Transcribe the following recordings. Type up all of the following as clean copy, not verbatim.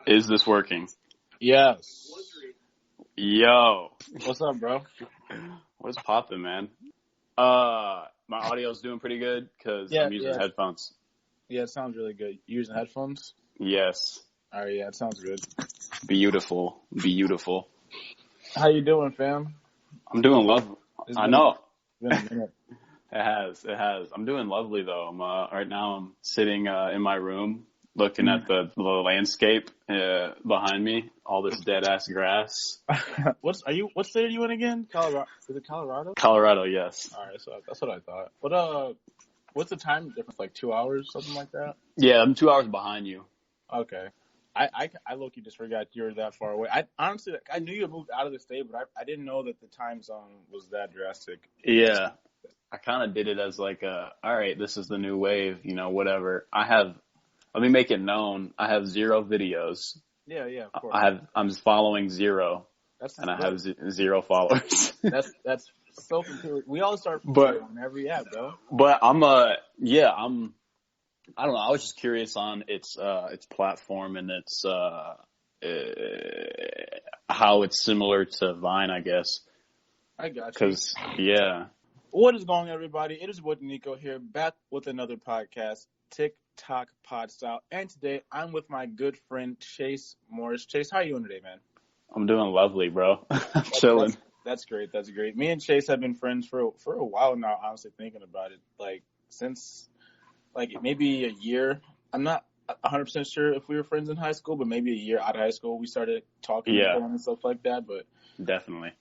Is this working? Yes. Yo. What's up, bro? What's poppin', man? My audio's doing pretty good because I'm using headphones. Yeah, it sounds really good. You using headphones? Yes. All right, yeah, it sounds good. Beautiful. How you doing, fam? I'm doing lovely. I know. It's been a minute. It has. I'm doing lovely, though. Right now I'm sitting in my room looking at the landscape behind me, all this dead-ass grass. What state are you in again? Colorado? Is it Colorado? Colorado, yes. All right, so that's what I thought. What's the time difference, like 2 hours, something like that? Yeah, I'm 2 hours behind you. Okay. I low-key just forgot you were that far away. I honestly, I knew you had moved out of the state, but I didn't know that the time zone was that drastic. Yeah. I kind of did it as like all right, this is the new wave, whatever. Let me make it known, I have 0 videos. Yeah, of course. I'm following 0, and I have 0 followers. That's so confusing. We all start on every app, though. But I don't know. I was just curious on its platform and its how it's similar to Vine, I guess. I got you. Because What is going on, everybody? It is DeNiko here, back with another podcast, TikTok Pod Style. And today, I'm with my good friend, Chase Morris. Chase, how are you doing today, man? I'm doing lovely, bro. I'm chilling. That's great. Me and Chase have been friends for a while now, honestly, thinking about it. Like, since, maybe a year. I'm not 100% sure if we were friends in high school, but maybe a year out of high school, we started talking and stuff like that. But definitely.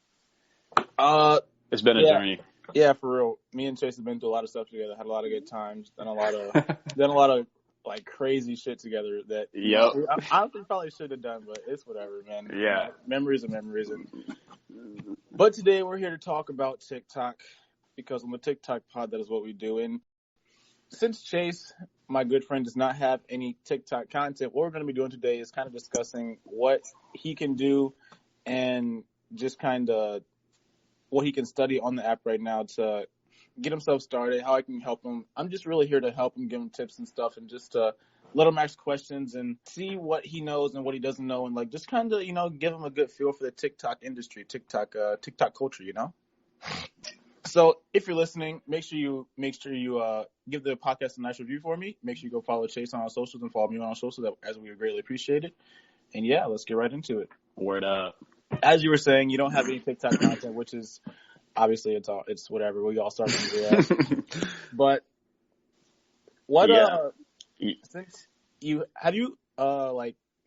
It's been a journey. Yeah, for real. Me and Chase have been through a lot of stuff together. Had a lot of good times. Done a lot of like crazy shit together that I honestly probably should have done, but it's whatever, man. Yeah, memories are memories. But today we're here to talk about TikTok because on the TikTok pod, that is what we do. And since Chase, my good friend, does not have any TikTok content, what we're going to be doing today is kind of discussing what he can do and just kind of what he can study on the app right now to get himself started, how I can help him. I'm just really here to help him, give him tips and stuff, and just let him ask questions and see what he knows and what he doesn't know, and just kind of give him a good feel for the TikTok industry, TikTok culture, So if you're listening, make sure you give the podcast a nice review for me. Make sure you go follow Chase on our socials and follow me on our socials, as we would greatly appreciate it. And yeah, let's get right into it. Word up. As you were saying, you don't have any TikTok content, which is obviously it's whatever. We all start from zero. But what since you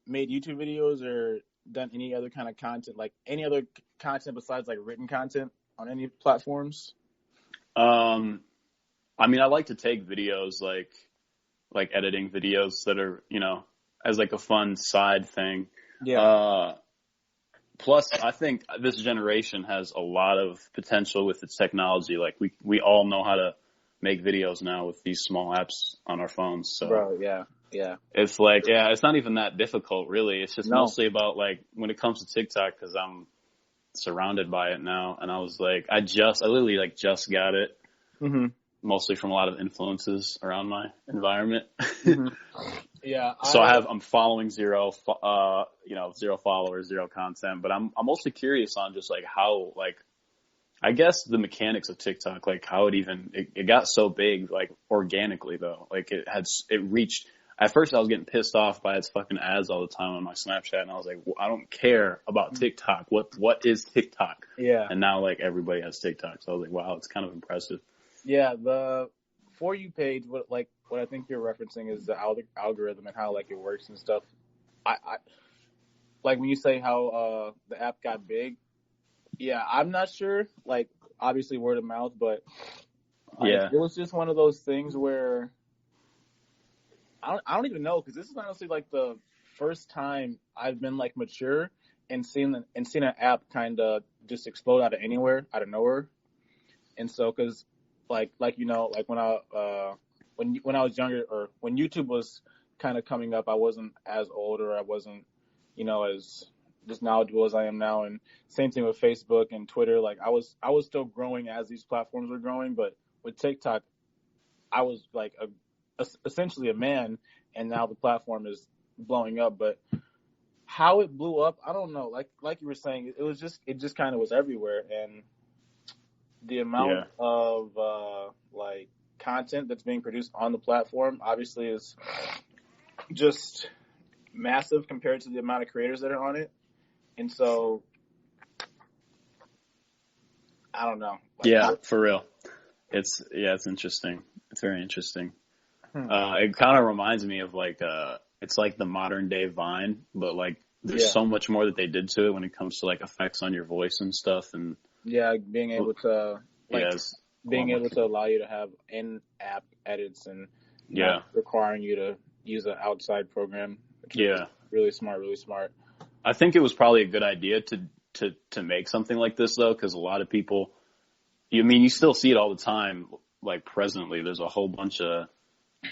made YouTube videos or done any other kind of content, like any other content besides like written content on any platforms? I mean, I like to take videos like editing videos that are, as like a fun side thing. Yeah. Plus, I think this generation has a lot of potential with its technology. Like we all know how to make videos now with these small apps on our phones. So, bro, yeah. It's it's not even that difficult, really. It's just mostly about when it comes to TikTok, because I'm surrounded by it now, and I was like, I literally just got it, mostly from a lot of influences around my environment. Yeah. So I'm following 0 followers, 0 content, but I'm mostly curious on just how I guess the mechanics of TikTok, how it got so big, organically though, it reached. At first I was getting pissed off by its fucking ads all the time on my Snapchat, and I was like, well, I don't care about TikTok. What is TikTok? Yeah. And now everybody has TikTok, so I was like, wow, it's kind of impressive. Yeah, the For You page, what I think you're referencing is the algorithm and how it works and stuff. I when you say how the app got big, yeah, I'm not sure. Obviously word of mouth, but it was just one of those things where I don't even know, because this is honestly the first time I've been mature and seen an app kind of just explode out of nowhere, and so because when I was younger, or when YouTube was kind of coming up, I wasn't as old, or I wasn't, as just knowledgeable as I am now. And same thing with Facebook and Twitter. I was still growing as these platforms were growing, but with TikTok, I was essentially a man, and now the platform is blowing up. But how it blew up, I don't know. Like you were saying, it just kind of was everywhere, and the amount Yeah. of like content that's being produced on the platform obviously is just massive compared to the amount of creators that are on it. And so I don't know. Like, Yeah, for real. It's interesting. It's very interesting. Hmm. It kind of reminds me of like it's like the modern day Vine, but like there's so much more that they did to it when it comes to like effects on your voice and stuff. And yeah, being able to being able to allow you to have in-app edits and not requiring you to use an outside program. Really smart, really smart. I think it was probably a good idea to make something like this though, because a lot of people, you still see it all the time. Like presently, there's a whole bunch of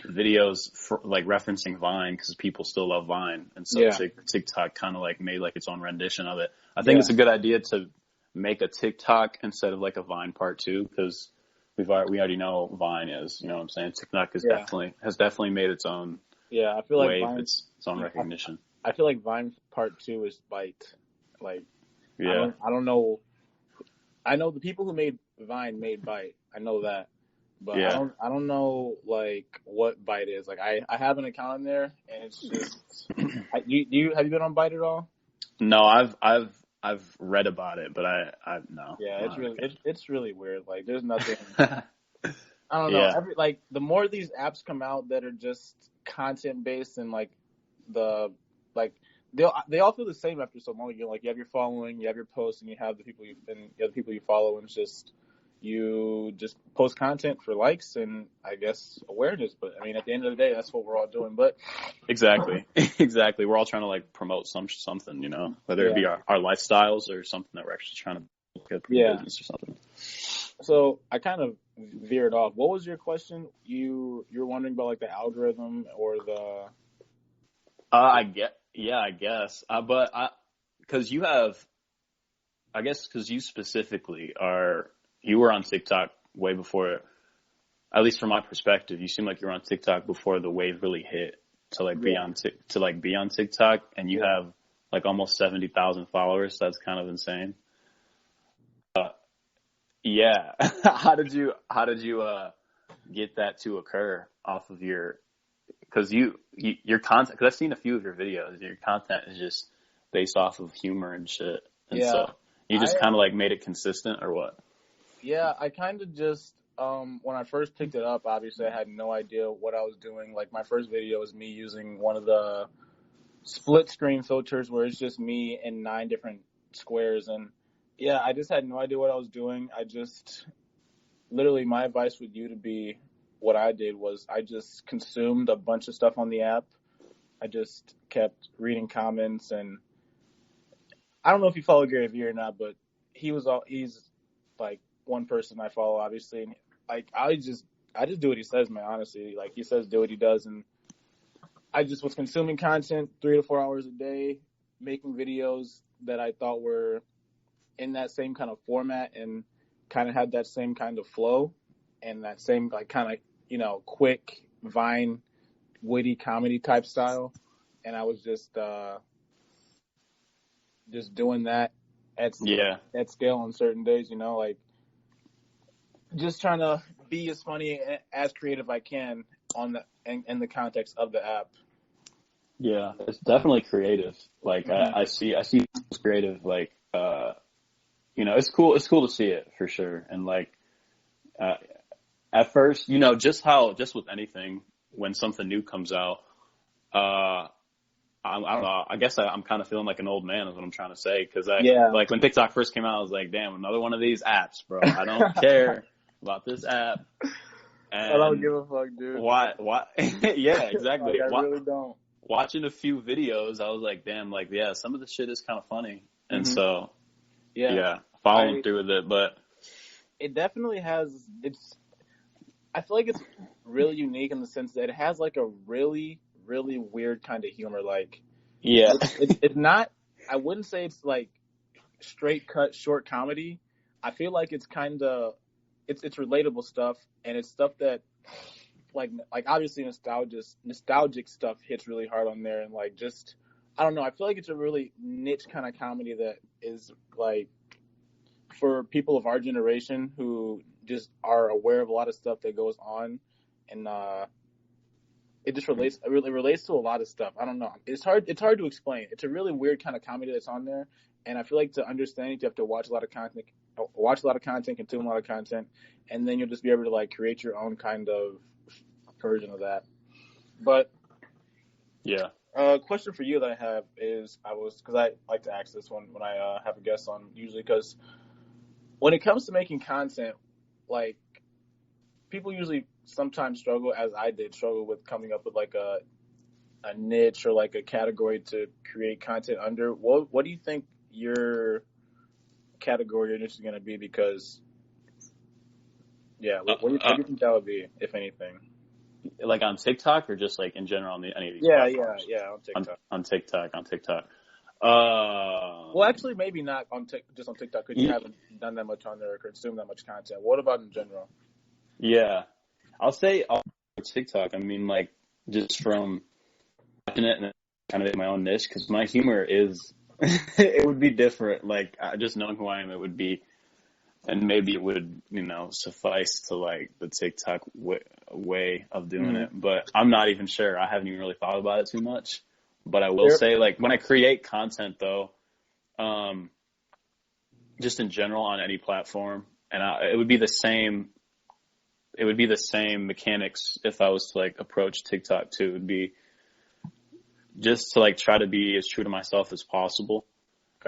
videos for, like referencing Vine because people still love Vine, and so TikTok kind of like made like its own rendition of it. I think it's a good idea to make a TikTok instead of like a Vine part 2 because we already know Vine is, you know what I'm saying? TikTok is definitely made its own I feel like wave, Vine, its own recognition. I feel like Vine part 2 is Byte. Like I don't know. I know the people who made Vine made Byte. I know that. But I don't know like what Byte is. Like I have an account in there, and it's just. Have you been on Byte at all? No, I've read about it, but I no. Yeah, it's really weird. Like there's nothing. I don't know. Like the more these apps come out that are just content based and like they all feel the same after so long. You have your following, you have your posts, and you have the people you follow, and it's just. You just post content for likes and I guess awareness, but I mean at the end of the day that's what we're all doing. But exactly, we're all trying to like promote something, whether it be our lifestyles or something that we're actually trying to get business or something. So I kind of veered off. What was your question? You're wondering about like the algorithm or the I guess but because you specifically you were on TikTok way before, at least from my perspective, you seem like you were on TikTok before the wave really hit to be on TikTok, and you have like almost 70,000 followers. So that's kind of insane. How did you get that to occur off of because your content, because I've seen a few of your videos, your content is just based off of humor and shit. And so you just kind of like made it consistent or what? Yeah, I kind of just, when I first picked it up, obviously I had no idea what I was doing. Like my first video was me using one of the split screen filters where it's just me in 9 different squares. And yeah, I just had no idea what I was doing. I just, literally my advice with you to be what I did was I just consumed a bunch of stuff on the app. I just kept reading comments, and I don't know if you follow Gary Vee or not, but he's like one person I follow, obviously. And like, I just do what he says, man, honestly. Like he says, do what he does. And I just was consuming content 3 to 4 hours a day, making videos that I thought were in that same kind of format and kind of had that same kind of flow and that same like kind of, quick Vine, witty comedy type style. And I was just doing that at scale on certain days, like just trying to be as funny, as creative I can in the context of the app. Yeah, it's definitely creative. Like I see it's creative. Like it's cool. It's cool to see it for sure. And like at first, just with anything when something new comes out, I don't know. I guess I'm kind of feeling like an old man is what I'm trying to say. Cause like when TikTok first came out, I was like, damn, another one of these apps, bro. I don't care about this app. And I don't give a fuck, dude. Why? Yeah, exactly. Like, I really don't. Watching a few videos, I was like, damn, like, yeah, some of the shit is kind of funny. And so, following through with it. But it definitely has, I feel like it's really unique in the sense that it has like a really, really weird kind of humor. Like, it's not, I wouldn't say it's like straight cut short comedy. I feel like it's kind of, it's relatable stuff, and it's stuff that like obviously nostalgic stuff hits really hard on there, and like just I don't know. I feel like it's a really niche kind of comedy that is like for people of our generation who just are aware of a lot of stuff that goes on, and it just relates. It really relates to a lot of stuff. I don't know. It's hard. It's hard to explain. It's a really weird kind of comedy that's on there, and I feel like to understand it, you have to watch a lot of content, consume a lot of content, and then you'll just be able to like create your own kind of version of that. But Yeah. question for you that I have is because I like to ask this one when I have a guest on usually because when it comes to making content, like people usually sometimes struggle, as I did, struggle with coming up with like a niche or like a category to create content under. What do you think your category or niche is going to be? Because what do you think that would be, if anything? Like on TikTok or just like in general on any of these Yeah, platforms? on TikTok. On TikTok. Well, actually, maybe not just on TikTok because you haven't done that much on there or consumed that much content. What about in general? Yeah, I'll say on TikTok. I mean, like just from watching it and kind of my own niche because my humor is it would be different. Like just knowing who I am, it would be. And maybe it would, suffice to like the TikTok way of doing it. But I'm not even sure. I haven't even really thought about it too much. But I will say, like, when I create content, though, just in general on any platform, and it would be the same. It would be the same mechanics if I was to like approach TikTok too. It would be just to like try to be as true to myself as possible.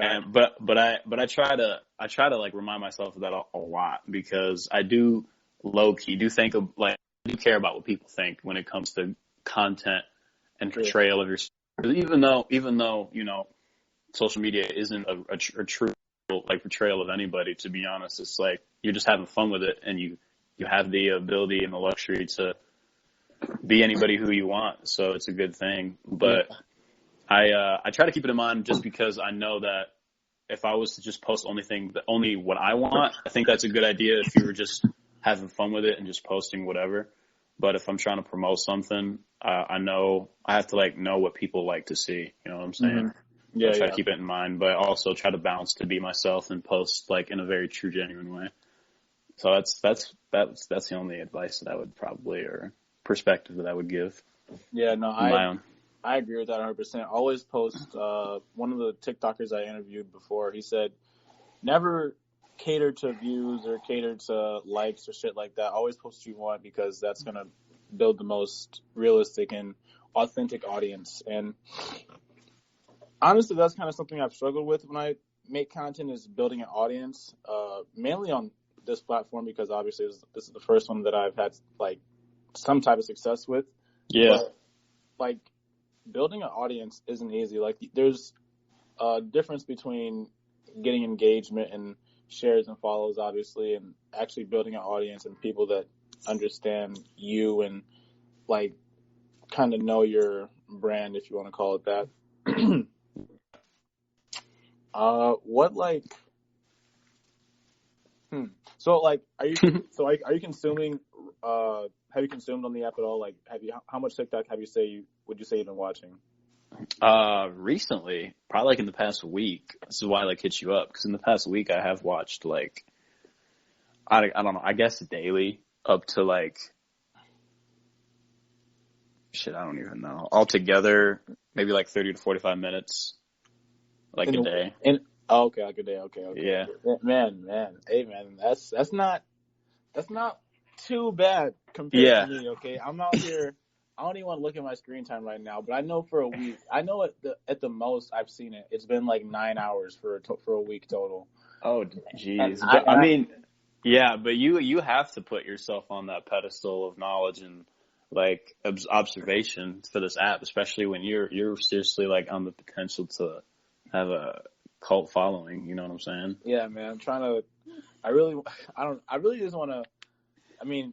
And, but I try to like remind myself of that a lot because I do low key think of like I do care about what people think when it comes to content and portrayal of yourself. Even though social media isn't a true like portrayal of anybody. To be honest, it's like you're just having fun with it, and you have the ability and the luxury to be anybody who you want. So it's a good thing, but. I try to keep it in mind just because I know that if I was to just post only what I want, I think that's a good idea if you were just having fun with it and just posting whatever. But if I'm trying to promote something, I know I have to like know what people like to see. You know what I'm saying? Mm-hmm. Yeah. So I try to keep it in mind, but also try to balance to be myself and post like in a very true, genuine way. So that's the only advice that I would probably or perspective that I would give. Yeah. No, I agree with that 100%. Always post. One of the TikTokers I interviewed before, he said, never cater to views or cater to likes or shit like that. Always post what you want because that's going to build the most realistic and authentic audience. And honestly, that's kind of something I've struggled with when I make content is building an audience, mainly on this platform because obviously this is the first one that I've had like some type of success with. Yeah. But, like, building an audience isn't easy. Like, there's a difference between getting engagement and shares and follows, obviously, and actually building an audience and people that understand you and, like, kind of know your brand, if you want to call it that. So, like, are you consuming, have you consumed on the app at all? Like, how much TikTok would you say you've been watching? Recently, probably like in the past week. This is why I like hit you up because in the past week I have watched like I don't know. I guess daily up to like shit. I don't even know. Altogether, maybe like 30 to 45 minutes, like a day. Okay, like a day. Okay. Yeah. Man. Hey, man, that's not too bad compared to me. Okay, I'm out here. I don't even want to look at my screen time right now, but I know for a week. I know at the most I've seen it. It's been like 9 hours for a week total. Oh, jeez. I mean, yeah, but you have to put yourself on that pedestal of knowledge and like observation for this app, especially when you're seriously like on the potential to have a cult following. You know what I'm saying? Yeah, man. I'm trying to. I really just want to. I mean,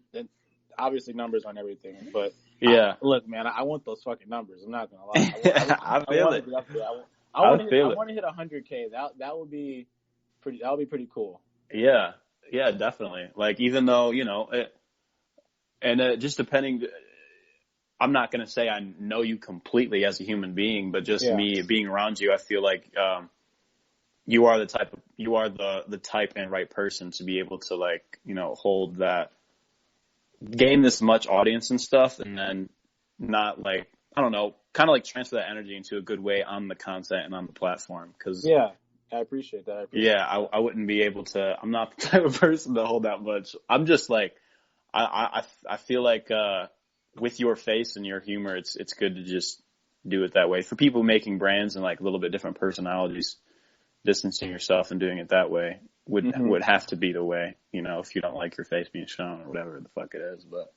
obviously numbers aren't everything, but. Yeah. Look, man, I want those fucking numbers. I'm not gonna lie. I feel it. I want to hit 100K. That would be pretty. That would be pretty cool. Yeah, definitely. Like even though just depending, I'm not going to say I know you completely as a human being, but just me being around you, I feel like you are the type and right person to be able to, like, you know, hold that, gain this much audience and stuff, and then not, like, I don't know, kind of like transfer that energy into a good way on the content and on the platform. Cause I appreciate that. I wouldn't be able to, I'm not the type of person to hold that much. I'm just like, I feel like, with your face and your humor, it's good to just do it that way. For people making brands and like a little bit different personalities, distancing yourself and doing it that way would have to be the way, you know, if you don't like your face being shown or whatever the fuck it is. But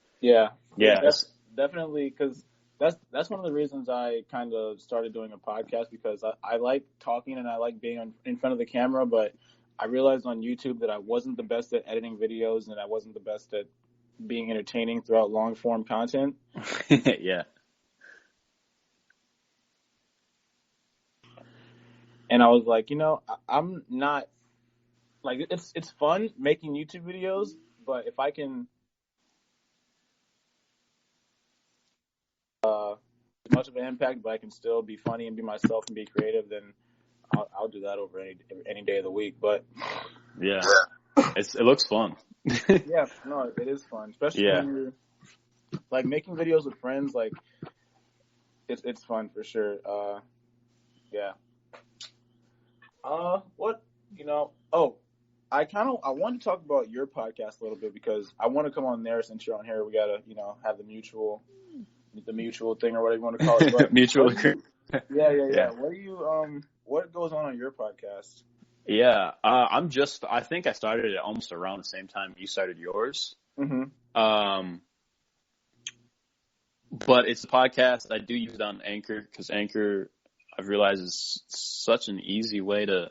definitely, because that's one of the reasons I kind of started doing a podcast, because I like talking and I like being in front of the camera, but I realized on YouTube that I wasn't the best at editing videos and I wasn't the best at being entertaining throughout long form content. Yeah. And I was like, you know, I'm not, like, it's fun making YouTube videos, but if I can much of an impact, but I can still be funny and be myself and be creative, then I'll do that over any day of the week. But yeah. It looks fun. Yeah, no, it is fun, especially when you're like making videos with friends. Like, it's fun for sure. What, you know? Oh, I want to talk about your podcast a little bit, because I want to come on there. Since you're on here, we gotta, you know, have the mutual thing, or whatever you want to call it. But mutual. Yeah. What do you what goes on your podcast? Yeah, I think I started it almost around the same time you started yours. Mm-hmm. But it's a podcast I do use it on Anchor, because Anchor, I've realized, is such an easy way to,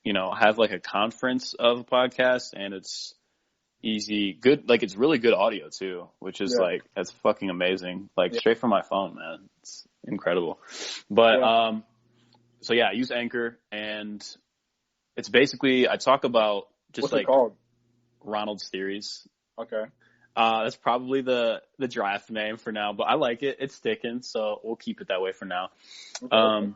you know, have like a conference of a podcast, and it's easy, good, like it's really good audio too, which is like, that's fucking amazing. Like straight from my phone, man. It's incredible. But, so yeah, I use Anchor, and it's basically, I talk about just What's like it called? Ronald's Theories. Okay. That's probably the draft name for now, but I like it. It's sticking, so we'll keep it that way for now. Okay.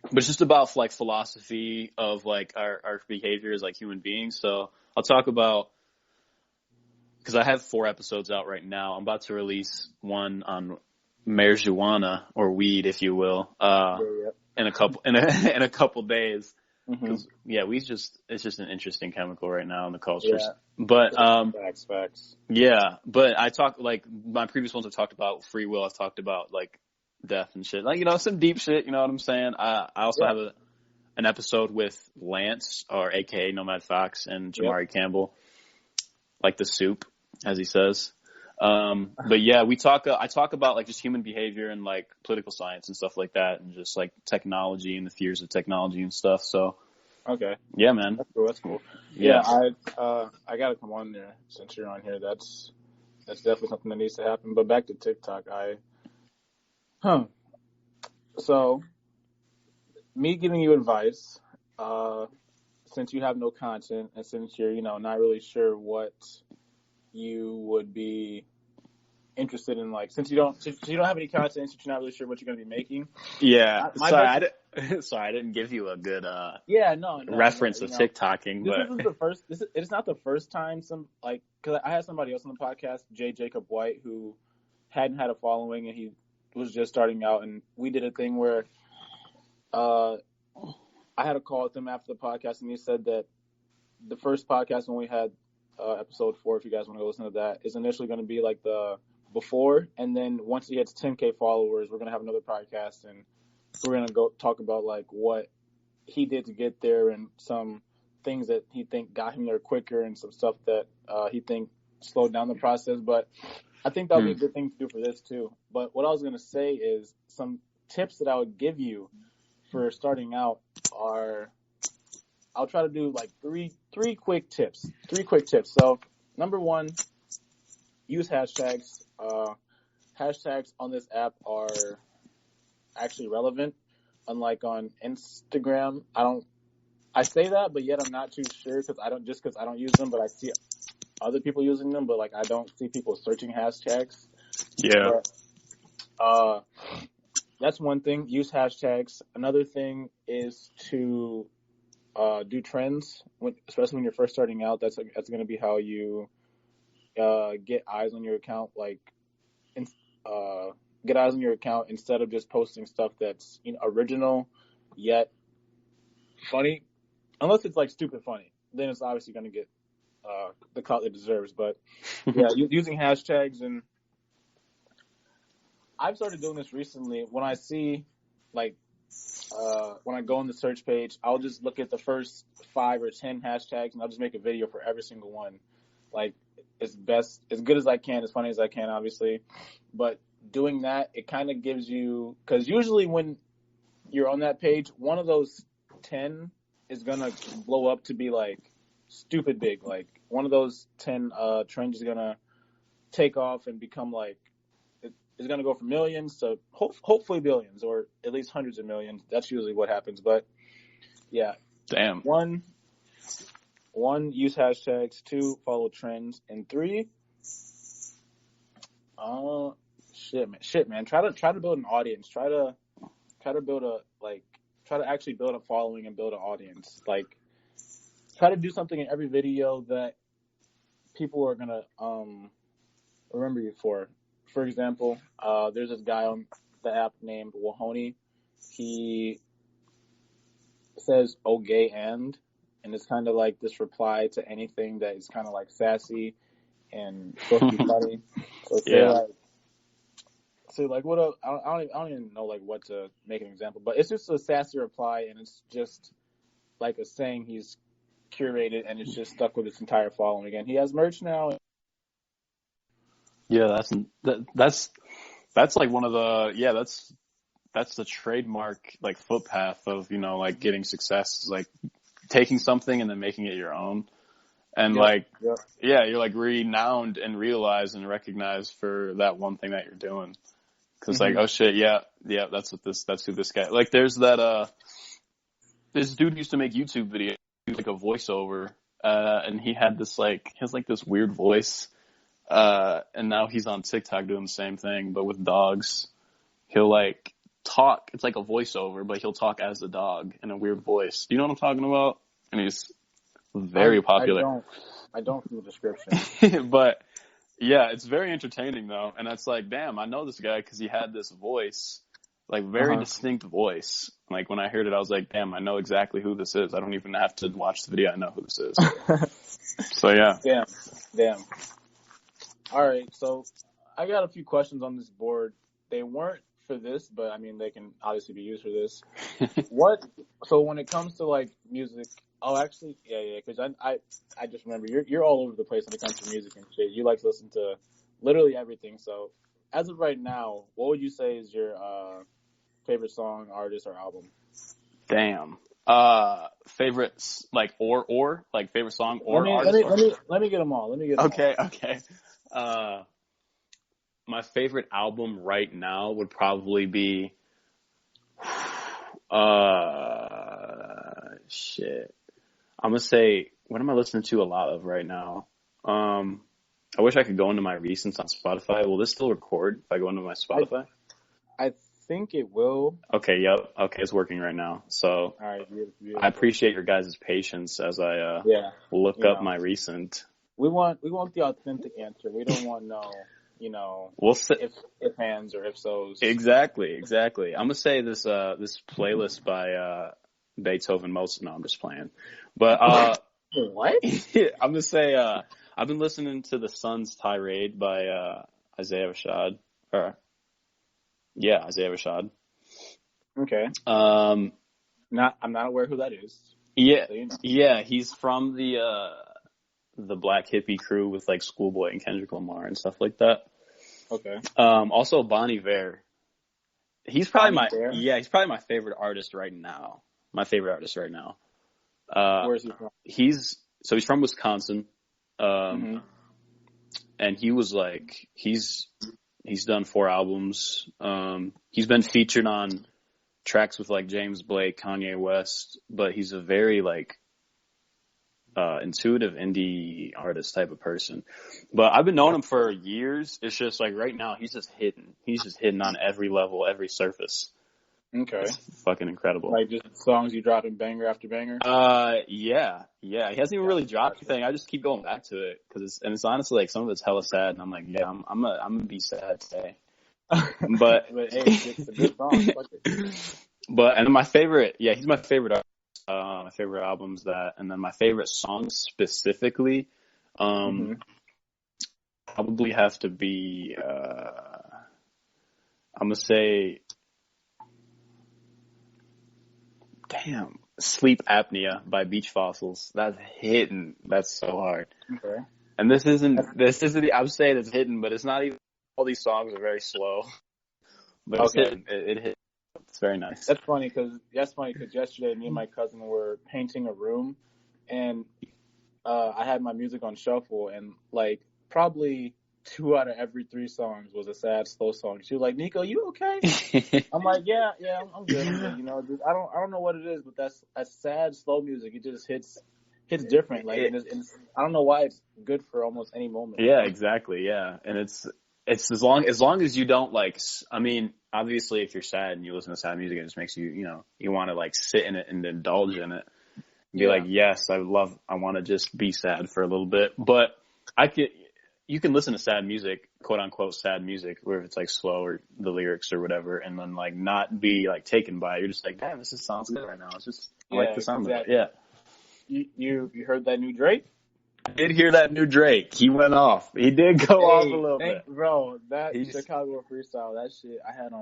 But it's just about like philosophy of like our behavior as like human beings. So I'll talk about, because I have 4 episodes out right now. I'm about to release one on marijuana, or weed, if you will, in a couple days. Because it's just an interesting chemical right now in the culture. Yeah. But Facts. yeah, but I talk, like, my previous ones, I've talked about free will. I've talked about like death and shit, like, you know, some deep shit. You know what I'm saying? I also have an episode with Lance, or AKA Nomad Fox, and Jamari Campbell, like the soup, as he says. But yeah, I talk about like just human behavior and like political science and stuff like that, and just like technology and the fears of technology and stuff. So, okay. Yeah, man. That's cool. Yeah. I gotta come on there since you're on here. That's definitely something that needs to happen. But back to TikTok, so me giving you advice, since you have no content, and since you're, you know, not really sure what you would be interested in, like, since you don't have any content, since you're not really sure what you're going to be making. Yeah, sorry, I didn't give you a good reference of TikToking. It's not the first time because I had somebody else on the podcast, Jacob White, who hadn't had a following, and he was just starting out, and we did a thing where I had a call with him after the podcast, and he said that the first podcast, when we had episode 4, if you guys want to go listen to that, is initially going to be like the before, and then once he hits 10K followers, we're going to have another podcast, and we're going to go talk about like what he did to get there, and some things that he think got him there quicker, and some stuff that he think slowed down the process. But I think that would be a good thing to do for this too. But what I was going to say is some tips that I would give you for starting out are, I'll try to do like three quick tips. So number 1, use hashtags. Hashtags on this app are actually relevant, unlike on Instagram. I say that, but yet I'm not too sure, because I don't use them, but I see other people using them, but like I don't see people searching hashtags. Yeah. Uh, that's one thing. Use hashtags. Another thing is to do trends, especially when you're first starting out. That's going to be how you get eyes on your account. Like, get eyes on your account instead of just posting stuff that's original yet funny. Unless it's like stupid funny, then it's obviously going to get the clout it deserves. But yeah, using hashtags, and I've started doing this recently. When I see like when I go on the search page, I'll just look at the first 5 or 10 hashtags, and I'll just make a video for every single one. Like, as good as I can, as funny as I can, obviously. But doing that, it kind of gives you, because usually when you're on that page, one of those 10 is gonna blow up to be like stupid big. Like, one of those 10 trends is gonna take off and become like, it's going to go from millions to hopefully billions, or at least hundreds of millions. That's usually what happens. But yeah, Damn. One, use hashtags. 2, follow trends. And 3, shit, man. Try to build an audience. Try to build try to actually build a following and build an audience. Like, try to do something in every video that people are gonna remember you for. For example, there's this guy on the app named Wahoni. He says "oh gay and it's kind of like this reply to anything that is kind of like sassy and supposed to be funny. So say like what up? I don't even know like what to make an example, but it's just a sassy reply, and it's just like a saying he's curated, and it's just stuck with its entire following. Again, he has merch now. Yeah, that's like one of the that's the trademark like footpath of like getting success, like taking something and then making it your own, and you're like renowned and realized and recognized for that one thing that you're doing, because like oh shit that's who this guy, like there's that this dude used to make YouTube videos like a voiceover, and he has this weird voice. And now he's on TikTok doing the same thing, but with dogs. He'll like talk. It's like a voiceover, but he'll talk as a dog in a weird voice. Do you know what I'm talking about? And he's very popular. I don't from the description. But yeah, it's very entertaining though. And it's like, damn, I know this guy because he had this voice, like very distinct voice. Like when I heard it, I was like, damn, I know exactly who this is. I don't even have to watch the video. I know who this is. So yeah. Damn. All right, so I got a few questions on this board. They weren't for this, but I mean they can obviously be used for this. So when it comes to like music, because I just remember you're all over the place when it comes to music and shit. You like to listen to literally everything. So as of right now, what would you say is your favorite song, artist, or album? Damn. Favorites like or like favorite song or artist. Let me get them all. Okay. My favorite album right now would probably be shit. I'm gonna say, what am I listening to a lot of right now? I wish I could go into my recents on Spotify. Will this still record if I go into my Spotify? I think it will. Okay, yep. Okay, it's working right now. So all right, beautiful. I appreciate your guys' patience as I look up my recent. We want the authentic answer. We don't want we'll say, if hands or if so's. Exactly. I'm gonna say this playlist by Beethoven Mozart. No, I'm just playing. But what? I'm gonna say I've been listening to The Sun's Tirade by Isaiah Rashad. Isaiah Rashad. Okay. I'm not aware who that is. Yeah, so yeah, he's from the Black Hippie crew with like Schoolboy and Kendrick Lamar and stuff like that. Okay. Also Bon Iver. He's probably he's probably my favorite artist right now. Where is he from? He's from Wisconsin. And he was like he's done 4 albums. He's been featured on tracks with like James Blake, Kanye West, but he's a very like intuitive indie artist type of person. But I've been knowing him for years. It's just like right now he's just hitting. He's just hitting on every level, every surface. Okay. It's fucking incredible. Like just songs you drop in banger after banger? Yeah. He hasn't even really dropped anything. I just keep going back to it because it's honestly like some of it's hella sad, and I'm like, yeah, I'm gonna be sad today. But hey, it's a good song. Fuck it. But and my favorite, yeah, he's my favorite artist. My favorite album's that, and then my favorite songs specifically, probably have to be. I'm gonna say, damn, Sleep Apnea by Beach Fossils. That's hitting. That's so hard. Okay. And this isn't. I'm saying it's hitting, but it's not even. All these songs are very slow. But it's hitting. It hit. It's very nice. That's funny because yesterday me and my cousin were painting a room, and I had my music on shuffle, and like probably 2 out of every 3 songs was a sad, slow song. She was like, "Nico, you okay?" I'm like, "Yeah, I'm good." You know, I don't know what it is, but that's sad, slow music. It just hits different. Like, and I don't know why it's good for almost any moment. Yeah, exactly. Yeah, and it's as long as you don't like. I mean, obviously, if you're sad and you listen to sad music, it just makes you, you want to like sit in it and indulge in it. And be like, yes, I want to just be sad for a little bit. But you can listen to sad music, quote unquote sad music, where it's like slow or the lyrics or whatever, and then like not be like taken by it. You're just like, damn, this just sounds good right now. It's just I like the sound of it. Yeah. You heard that new Drake? I did hear that new Drake. He went off. He did go off a little bit. Bro, that Chicago freestyle, that shit, I have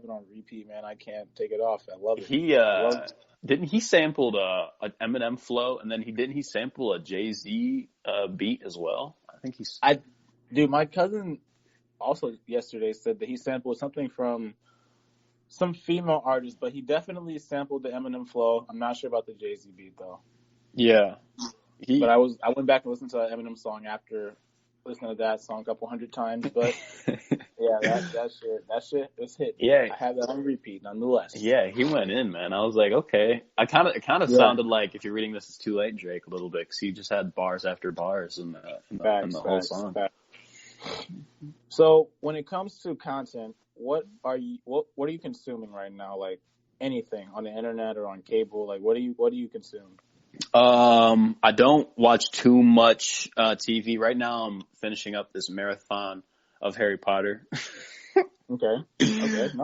it on repeat, man. I can't take it off. I love it. Didn't he sampled an Eminem flow, and then didn't he sample a Jay-Z beat as well? I think dude, my cousin also yesterday said that he sampled something from some female artist, but he definitely sampled the Eminem flow. I'm not sure about the Jay-Z beat though. Yeah. But I went back and listened to that Eminem song after listening to that song a couple hundred times. But yeah, that shit was hit. Yeah, I have that on repeat nonetheless. Yeah, he went in, man. I was like, okay. It kind of sounded like if you're reading this, it's too late, Drake, a little bit, because he just had bars after bars in the whole song. Facts. So when it comes to content, what are you consuming right now? Like anything on the internet or on cable? Like what do you consume? I don't watch too much TV right now. I'm finishing up this marathon of Harry Potter. Okay.